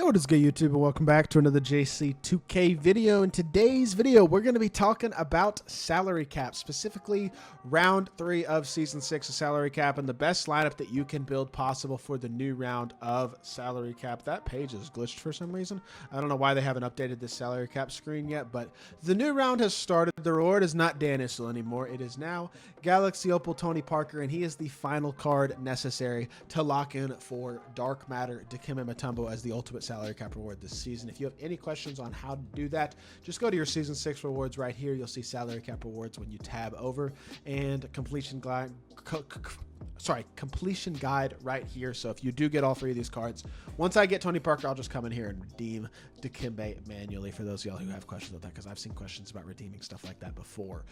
What is good, YouTube, and welcome back to another JC2K video. In today's video, we're going to be talking about salary cap, specifically round 3 of season 6 of salary cap and the best lineup that you can build possible for the new round of salary cap. That page is glitched for some reason. I don't know why they haven't updated this salary cap screen yet, but the new round has started. The reward is not Dan Issel anymore. It is now Galaxy Opal Tony Parker, and he is the final card necessary to lock in for Dark Matter DIKEMBE MUTUMBO as the ultimate salary cap reward this season. If you have any questions on how to do that, just go to your season 6 rewards right here. You'll see salary cap rewards when you tab over, and completion guide right here. So if you do get all 3 of these cards, once I get Tony Parker, I'll just come in here and redeem DIKEMBE manually for those of y'all who have questions about that, because I've seen questions about redeeming stuff like that before.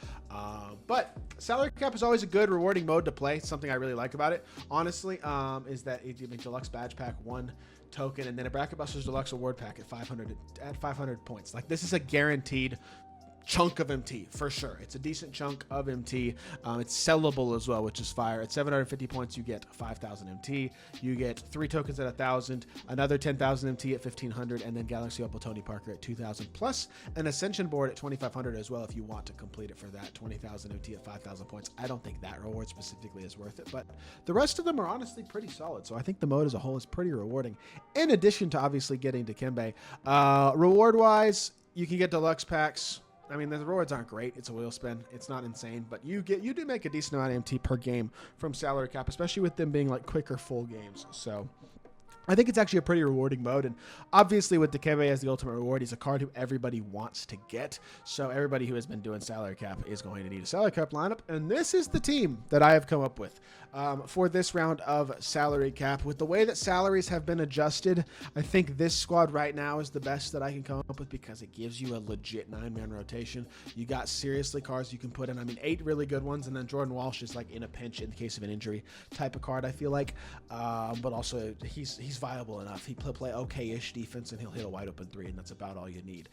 But salary cap is always a good rewarding mode to play. Something I really like about it, honestly, is that it gives deluxe badge pack 1 token, and then a Bracket Busters Deluxe Award Pack at 500 points. Like, this is a guaranteed chunk of MT for sure. It's a decent chunk of MT. It's sellable as well, which is fire. At 750 points, you get 5,000 MT. You get 3 tokens at 1,000, another 10,000 MT at 1,500, and then Galaxy Opal Tony Parker at 2,000, plus an Ascension board at 2,500 as well if you want to complete it for that 20,000 MT at 5,000 points. I don't think that reward specifically is worth it, but the rest of them are honestly pretty solid. So I think the mode as a whole is pretty rewarding, in addition to obviously getting DIKEMBE. Reward-wise, you can get deluxe packs. I mean, the rewards aren't great. It's a wheel spin. It's not insane, but you do make a decent amount of MT per game from salary cap, especially with them being like quicker full games. So I think it's actually a pretty rewarding mode, and obviously with DIKEMBE as the ultimate reward, he's a card who everybody wants to get. So everybody who has been doing salary cap is going to need a salary cap lineup, and this is the team that I have come up with for this round of salary cap. With the way that salaries have been adjusted, I think this squad right now is the best that I can come up with, because it gives you a legit 9-man rotation. You got seriously cards you can put in. I mean, 8 really good ones, and then Jordan Walsh is like in a pinch in the case of an injury type of card, I feel like. But also he's viable enough. He play okay-ish defense, and he'll hit a wide open 3, and that's about all you need.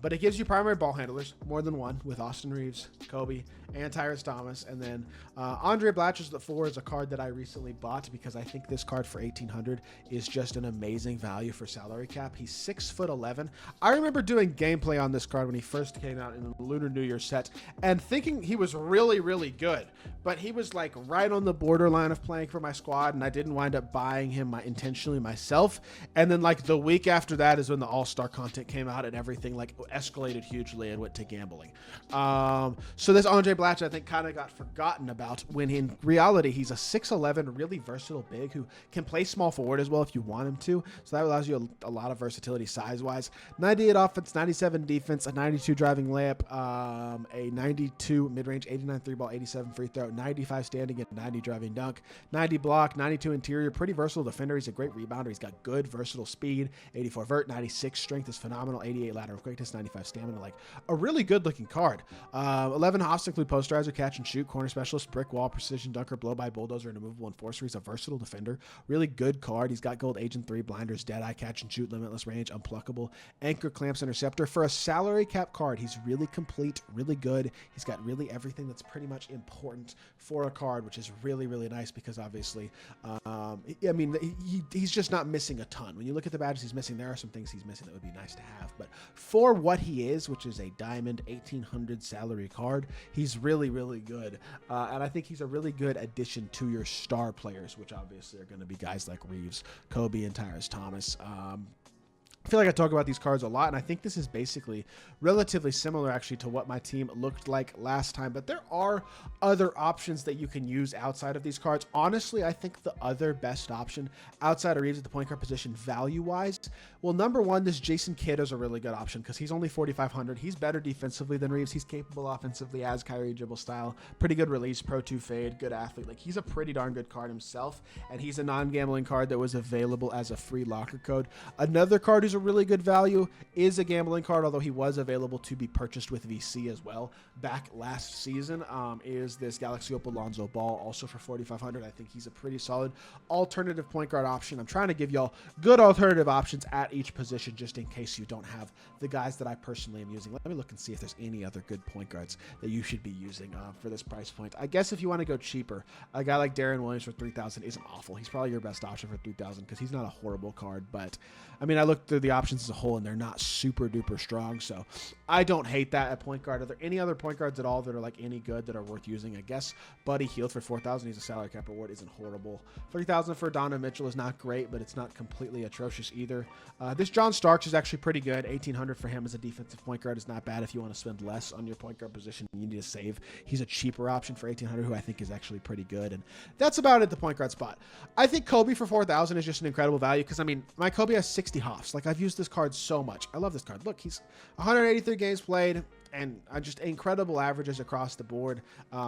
But it gives you primary ball handlers, more than one, with Austin Reeves, Kobe, and Tyrese Thomas. And then Andre Blatcher's at 4 is a card that I recently bought, because I think this card for 1,800 is just an amazing value for salary cap. He's 6'11". I remember doing gameplay on this card when he first came out in the Lunar New Year set, and thinking he was really, really good. But he was like right on the borderline of playing for my squad, and I didn't wind up buying him intentionally myself. And then like the week after that is when the All-Star content came out, and everything like escalated hugely and went to gambling. So this Andre Blatcher, I think, kind of got forgotten about, when in reality he's a 6'11", really versatile big who can play small forward as well if you want him to. So that allows you a lot of versatility size-wise. 98 offense, 97 defense, a 92 driving layup, a 92 mid-range, 89 3-ball, 87 free throw, 95 standing, and 90 driving dunk, 90 block, 92 interior, pretty versatile defender. He's a great rebounder. He's got good versatile speed, 84 vert, 96 strength is phenomenal, 88 lateral quickness, 95 stamina. Like a really good looking card. 11 hops include posterizer, catch and shoot, corner specialist, brick wall, precision dunker, blow by bulldozer, and immovable enforcer. He's a versatile defender. Really good card. He's got gold agent 3, blinders, dead eye, catch and shoot, limitless range, unpluckable, anchor, clamps, interceptor. For a salary cap card, he's really complete, really good. He's got really everything that's pretty much important for a card, which is really, really nice, because obviously, I mean, he's just not missing a ton. When you look at the badges he's missing, there are some things he's missing that would be nice to have. But for what he is, which is a diamond 1,800 salary card, he's really, really good. And I think he's a really good addition to your star players, which obviously are going to be guys like Reeves, Kobe, and Tyrese Thomas. I feel like I talk about these cards a lot, and I think this is basically relatively similar actually to what my team looked like last time, but there are other options that you can use outside of these cards. Honestly, I think the other best option outside of Reeves at the point guard position value-wise, well, number one, this Jason Kidd is a really good option, because he's only 4,500. He's better defensively than Reeves. He's capable offensively as Kyrie dribble style, pretty good release, Pro 2 fade, good athlete. Like, he's a pretty darn good card himself, and he's a non-gambling card that was available as a free locker code. Another card who's is a really good value, is a gambling card, although he was available to be purchased with VC as well back last season, is this Galaxy Opal Lonzo Ball, also for 4,500. I think he's a pretty solid alternative point guard option. I'm trying to give y'all good alternative options at each position just in case you don't have the guys that I personally am using. Let me look and see if there's any other good point guards that you should be using for this price point. I guess if you want to go cheaper, a guy like Darren Williams for 3,000 isn't awful. He's probably your best option for 3,000 because he's not a horrible card, but I mean, I looked through the options as a whole and they're not super duper strong, so I don't hate that at point guard. Are there any other point guards at all that are like any good that are worth using? I guess Buddy Hield for 4,000. He's a salary cap award, isn't horrible. 3,000 for Donovan Mitchell is not great, but it's not completely atrocious either. This John Starks is actually pretty good. 1,800 for him as a defensive point guard is not bad if you want to spend less on your point guard position. You need to save. He's a cheaper option for 1,800, who I think is actually pretty good, and that's about it at the point guard spot. I think Kobe for 4,000 is just an incredible value because, I mean, my Kobe has 60 hoffs. Like, I've used this card so much. I love this card. Look, he's 183 games played and just incredible averages across the board.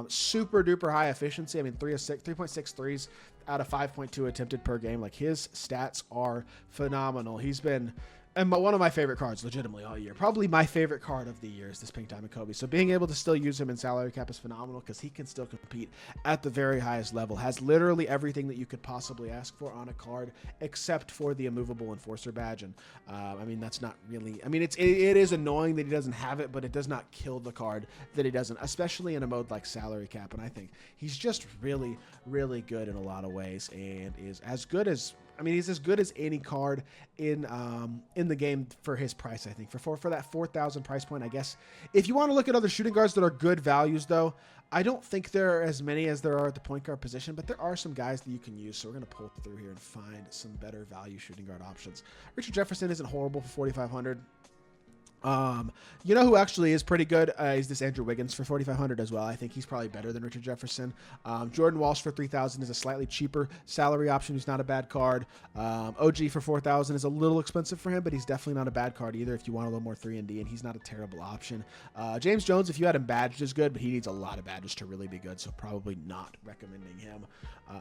Super duper high efficiency. I mean, 3.6 threes out of 5.2 attempted per game. Like, his stats are phenomenal. He's been one of my favorite cards legitimately all year. Probably my favorite card of the year is this Pink Diamond Kobe. So being able to still use him in salary cap is phenomenal because he can still compete at the very highest level. Has literally everything that you could possibly ask for on a card except for the immovable enforcer badge. And I mean, that's not really, I mean, it is annoying that he doesn't have it, but it does not kill the card that he doesn't, especially in a mode like salary cap. And I think he's just really, really good in a lot of ways and is as good as, I mean, he's as good as any card in the game for his price, I think. For that 4,000 price point, I guess. If you want to look at other shooting guards that are good values, though, I don't think there are as many as there are at the point guard position, but there are some guys that you can use. So we're going to pull through here and find some better value shooting guard options. Richard Jefferson isn't horrible for 4,500. You know who actually is pretty good is this Andrew Wiggins for 4,500 as well. I think he's probably better than Richard Jefferson. Jordan Walsh for 3,000 is a slightly cheaper salary option. He's not a bad card. OG for 4,000 is a little expensive for him, but he's definitely not a bad card either if you want a little more 3-and-D, and he's not a terrible option. James Jones, if you had him badged, is good, but he needs a lot of badges to really be good, so probably not recommending him.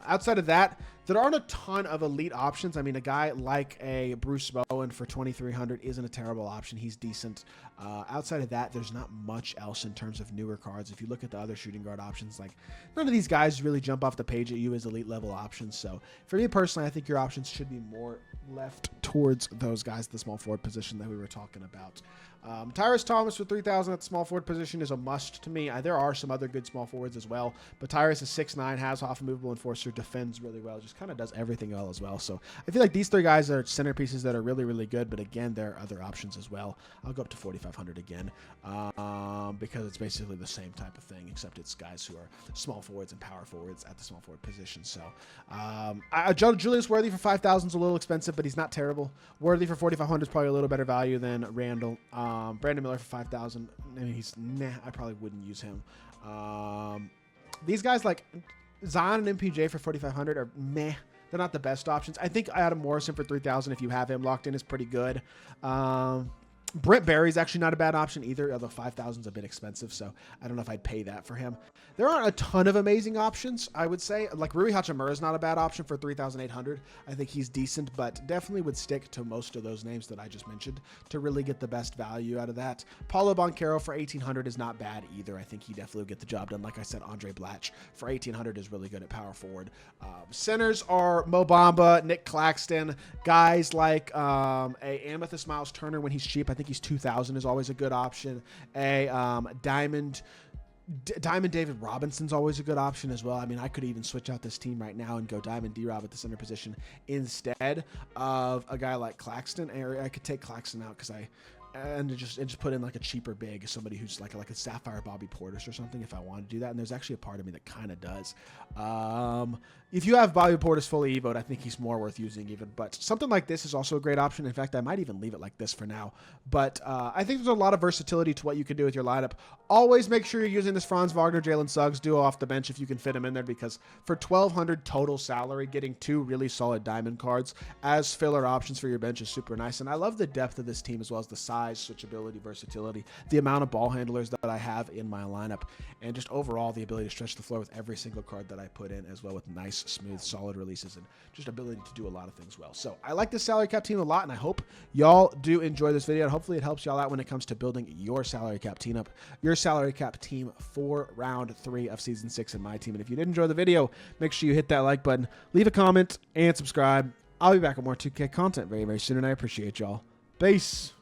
Outside of that, there aren't a ton of elite options. I mean, a guy like a Bruce Bowen for 2,300 isn't a terrible option. He's decent. Outside of that, there's not much else in terms of newer cards. If you look at the other shooting guard options, like none of these guys really jump off the page at you as elite level options. So for me personally, I think your options should be more left towards those guys at the small forward position that we were talking about. Tyrese Thomas for 3,000 at the small forward position is a must to me. There are some other good small forwards as well, but Tyrese is 6'9", has off movable enforcer, defends really well, just kind of does everything well as well. So I feel like these three guys are centerpieces that are really, really good, but again, there are other options as well. I'll go up to 4,500 again because it's basically the same type of thing, except it's guys who are small forwards and power forwards at the small forward position. So Julius Worthy for 5,000 is a little expensive, but he's not terrible. Worthy for 4,500 is probably a little better value than Randall. Brandon Miller for 5,000. I mean, I probably wouldn't use him. These guys like Zion and MPJ for 4,500 are meh. They're not the best options. I think Adam Morrison for 3,000, if you have him locked in, is pretty good. Brent Barry's actually not a bad option either, although 5,000 is a bit expensive, so I don't know if I'd pay that for him. There aren't a ton of amazing options, I would say. Like Rui Hachimura is not a bad option for 3,800. I think he's decent, but definitely would stick to most of those names that I just mentioned to really get the best value out of that. Paulo Banchero for 1,800 is not bad either. I think he definitely would get the job done. Like I said, Andre Blatch for 1,800 is really good at power forward. Centers are Mo Bamba, Nick Claxton, guys like a Amethyst Miles Turner when he's cheap. I think he's 2,000 is always a good option. Diamond David Robinson's always a good option as well. I mean, I could even switch out this team right now and go Diamond D-Rob at the center position instead of a guy like Claxton. I could take Claxton out because just put in like a cheaper big, somebody who's like a Sapphire Bobby Portis or something if I want to do that. And there's actually a part of me that kind of does. If you have Bobby Portis fully evoed, I think he's more worth using even. But something like this is also a great option. In fact, I might even leave it like this for now. But I think there's a lot of versatility to what you can do with your lineup. Always make sure you're using this Franz Wagner, Jalen Suggs duo off the bench if you can fit him in there, because for 1,200 total salary, getting two really solid diamond cards as filler options for your bench is super nice. And I love the depth of this team as well as the size, switchability, versatility, the amount of ball handlers that I have in my lineup, and just overall the ability to stretch the floor with every single card that I put in, as well with nice smooth, solid releases, and just ability to do a lot of things well. So I like this salary cap team a lot, and I hope y'all do enjoy this video. And hopefully it helps y'all out when it comes to building your salary cap team for round 3 of season 6 in my team. And if you did enjoy the video, make sure you hit that like button, leave a comment, and subscribe. I'll be back with more 2K content very, very soon, and I appreciate y'all. Peace.